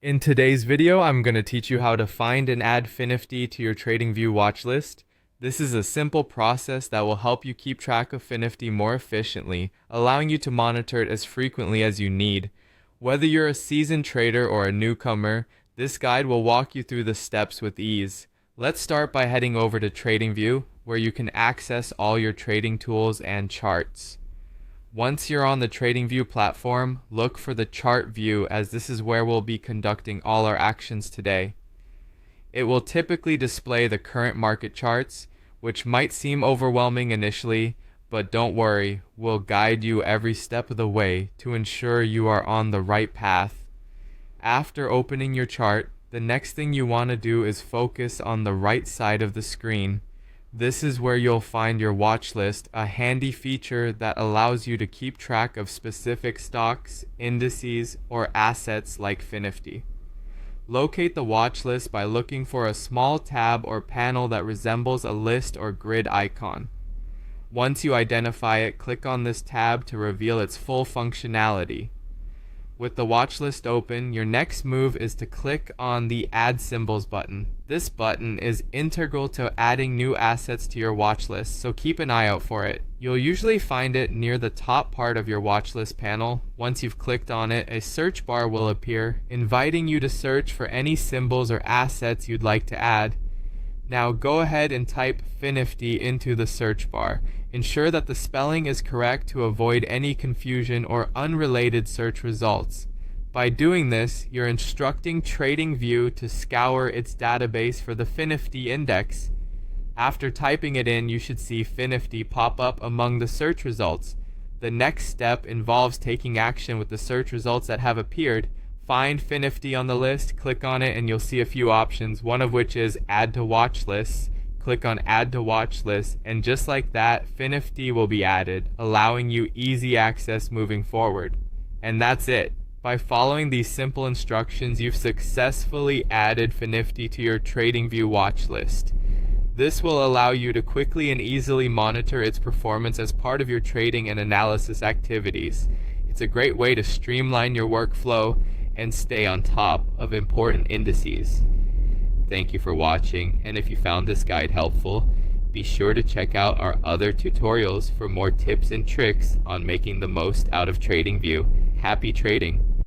In today's video, I'm going to teach you how to find and add Finnifty to your TradingView watch list. This is a simple process that will help you keep track of Finnifty more efficiently, allowing you to monitor it as frequently as you need. Whether you're a seasoned trader or a newcomer, this guide will walk you through the steps with ease. Let's start by heading over to TradingView, where you can access all your trading tools and charts. Once you're on the TradingView platform, look for the chart view, as this is where we'll be conducting all our actions today. It will typically display the current market charts, which might seem overwhelming initially, but don't worry, we'll guide you every step of the way to ensure you are on the right path. After opening your chart, the next thing you want to do is focus on the right side of the screen. This is where you'll find your watch list, a handy feature that allows you to keep track of specific stocks, indices, or assets like Finnifty. Locate the watch list by looking for a small tab or panel that resembles a list or grid icon. Once you identify it, click on this tab to reveal its full functionality. With the watch list open, your next move is to click on the Add Symbols button. This button is integral to adding new assets to your watch list, so keep an eye out for it. You'll usually find it near the top part of your watch list panel. Once you've clicked on it, a search bar will appear, inviting you to search for any symbols or assets you'd like to add. Now go ahead and type Finnifty into the search bar. Ensure that the spelling is correct to avoid any confusion or unrelated search results. By doing this, you're instructing TradingView to scour its database for the Finnifty index. After typing it in, you should see Finnifty pop up among the search results. The next step involves taking action with the search results that have appeared. Find Finnifty on the list, click on it, and you'll see a few options, one of which is Add to Watch List. Click on Add to Watch List, and just like that, Finnifty will be added, allowing you easy access moving forward. And that's it. By following these simple instructions, you've successfully added Finnifty to your TradingView watch list. This will allow you to quickly and easily monitor its performance as part of your trading and analysis activities. It's a great way to streamline your workflow and stay on top of important indices. Thank you for watching, and if you found this guide helpful, be sure to check out our other tutorials for more tips and tricks on making the most out of TradingView. Happy trading!